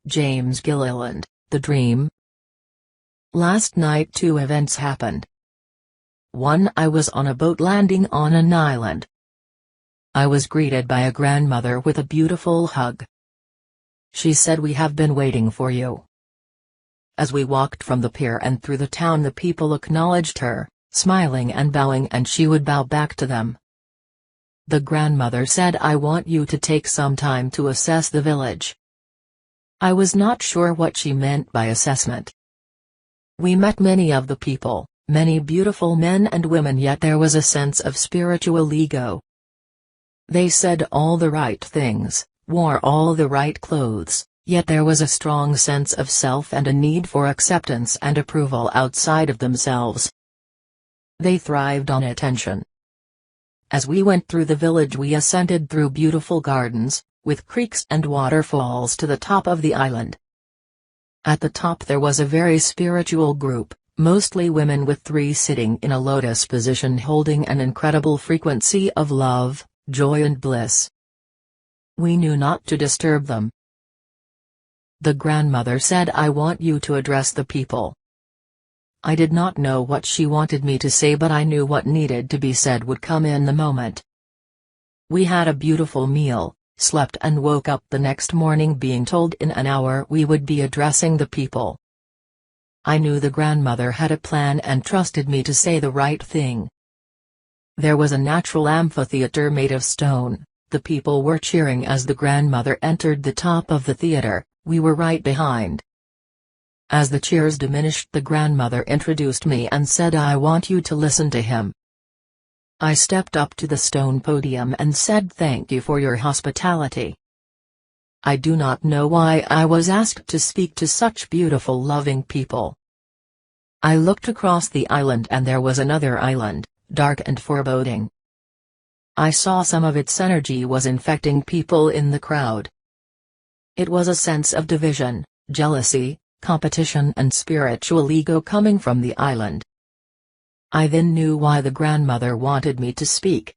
James Gilliland, The Dream. Last night two events happened. 1. I was on a boat landing on an island. I was greeted by a grandmother with a beautiful hug. She said, "We have been waiting for you." As we walked from the pier and through the town, the people acknowledged her, smiling and bowing, and she would bow back to them. The grandmother said, "I want you to take some time to assess the village." I was not sure what she meant by assessment. We met many of the people, many beautiful men and women, yet there was a sense of spiritual ego. They said all the right things, wore all the right clothes, yet there was a strong sense of self and a need for acceptance and approval outside of themselves. They thrived on attention. As we went through the village, we ascended through beautiful gardens, with creeks and waterfalls, to the top of the island. At the top there was a very spiritual group, mostly women, with 3 sitting in a lotus position holding an incredible frequency of love, joy and bliss. We knew not to disturb them. The grandmother said, "I want you to address the people." I did not know what she wanted me to say, but I knew what needed to be said would come in the moment. We had a beautiful meal, slept and woke up the next morning being told in an hour we would be addressing the people. I knew the grandmother had a plan and trusted me to say the right thing. There was a natural amphitheater made of stone. The people were cheering as the grandmother entered the top of the theater. We were right behind. As the cheers diminished, the grandmother introduced me and said, "I want you to listen to him." I stepped up to the stone podium and said, "Thank you for your hospitality." I do not know why I was asked to speak to such beautiful, loving people. I looked across the island and there was another island, dark and foreboding. I saw some of its energy was infecting people in the crowd. It was a sense of division, jealousy, competition and spiritual ego coming from the island. I then knew why the grandmother wanted me to speak.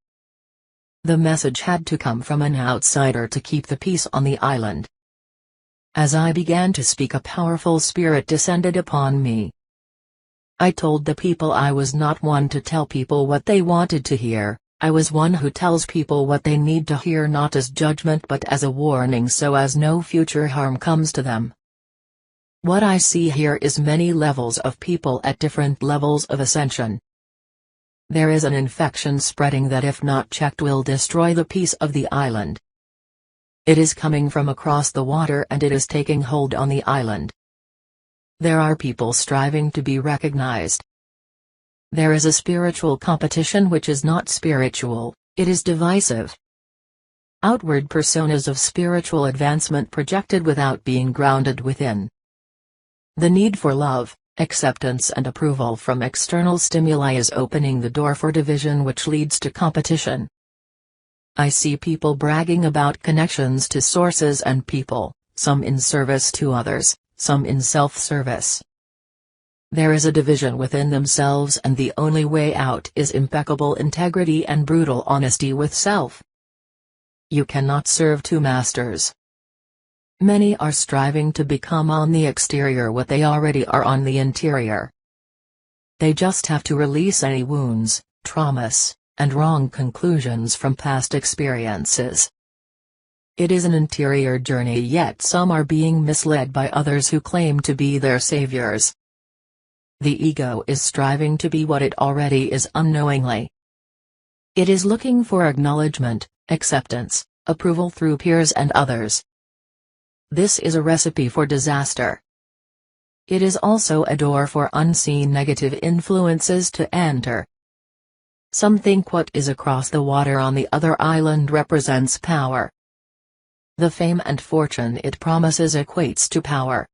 The message had to come from an outsider to keep the peace on the island. As I began to speak, a powerful spirit descended upon me. I told the people I was not one to tell people what they wanted to hear. I was one who tells people what they need to hear, not as judgment but as a warning, so as no future harm comes to them. What I see here is many levels of people at different levels of ascension. There is an infection spreading that, if not checked, will destroy the peace of the island. It is coming from across the water and it is taking hold on the island. There are people striving to be recognized. There is a spiritual competition which is not spiritual, it is divisive. Outward personas of spiritual advancement projected without being grounded within. The need for love, acceptance and approval from external stimuli is opening the door for division, which leads to competition. I see people bragging about connections to sources and people, some in service to others, some in self-service. There is a division within themselves, and the only way out is impeccable integrity and brutal honesty with self. You cannot serve 2 masters. Many are striving to become on the exterior what they already are on the interior. They just have to release any wounds, traumas, and wrong conclusions from past experiences. It is an interior journey, yet some are being misled by others who claim to be their saviors. The ego is striving to be what it already is unknowingly. It is looking for acknowledgement, acceptance, approval through peers and others. This is a recipe for disaster. It is also a door for unseen negative influences to enter. Some think what is across the water on the other island represents power. The fame and fortune it promises equates to power.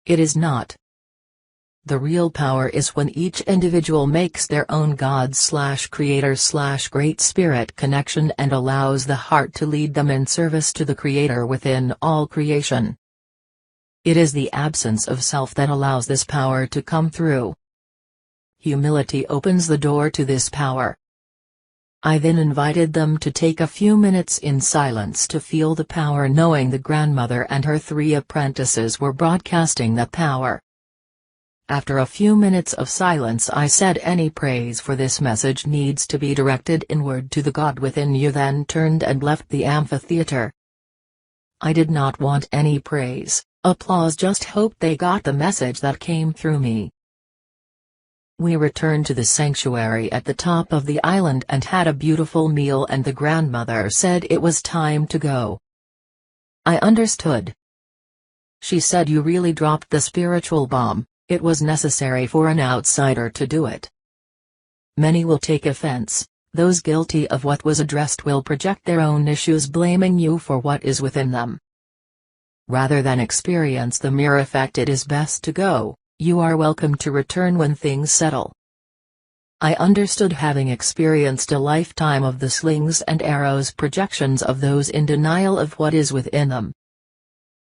It is not. The real power is when each individual makes their own God/Creator/Great Spirit connection and allows the heart to lead them in service to the Creator within all creation. It is the absence of self that allows this power to come through. Humility opens the door to this power. I then invited them to take a few minutes in silence to feel the power, knowing the grandmother and her 3 apprentices were broadcasting that power. After a few minutes of silence I said, any praise for this message needs to be directed inward to the God within you, then turned and left the amphitheater. I did not want any praise, applause, just hoped they got the message that came through me. We returned to the sanctuary at the top of the island and had a beautiful meal, and the grandmother said it was time to go. I understood. She said, you really dropped the spiritual bomb, it was necessary for an outsider to do it. Many will take offense, those guilty of what was addressed will project their own issues, blaming you for what is within them. Rather than experience the mere effect, it is best to go. You are welcome to return when things settle. I understood, having experienced a lifetime of the slings and arrows projections of those in denial of what is within them.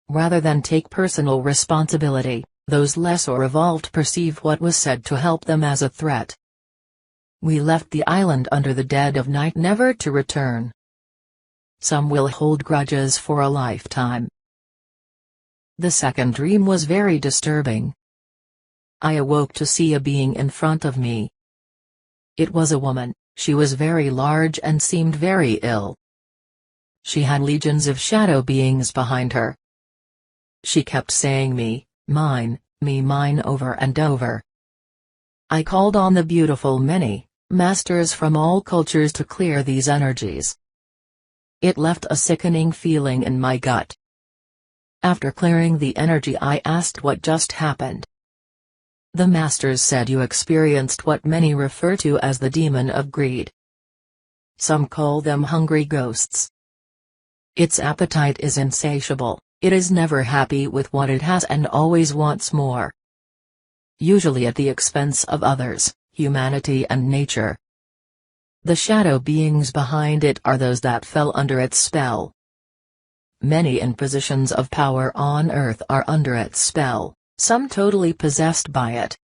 Rather than take personal responsibility, those less or evolved perceive what was said to help them as a threat. We left the island under the dead of night, never to return. Some will hold grudges for a lifetime. The second dream was very disturbing. I awoke to see a being in front of me. It was a woman, she was very large and seemed very ill. She had legions of shadow beings behind her. She kept saying me, mine over and over. I called on the beautiful many masters from all cultures to clear these energies. It left a sickening feeling in my gut. After clearing the energy, I asked what just happened. The masters said, you experienced what many refer to as the demon of greed. Some call them hungry ghosts. Its appetite is insatiable, it is never happy with what it has and always wants more. Usually at the expense of others, humanity and nature. The shadow beings behind it are those that fell under its spell. Many in positions of power on earth are under its spell, some totally possessed by it.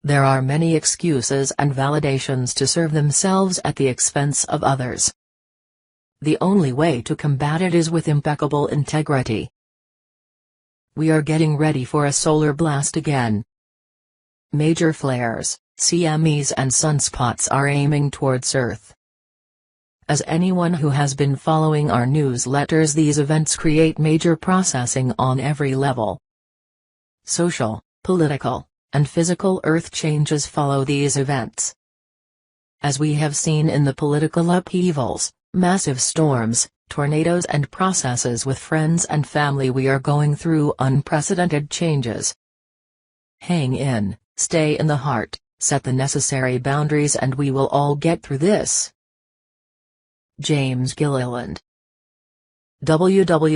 There are many excuses and validations to serve themselves at the expense of others. The only way to combat it is with impeccable integrity. We are getting ready for a solar blast again. Major flares, CMEs and sunspots are aiming towards Earth. As anyone who has been following our newsletters, these events create major processing on every level. Social, political, and physical earth changes follow these events. As we have seen in the political upheavals, massive storms, tornadoes and processes with friends and family, we are going through unprecedented changes. Hang in, stay in the heart, set the necessary boundaries, and we will all get through this. James Gilliland. www.acd.org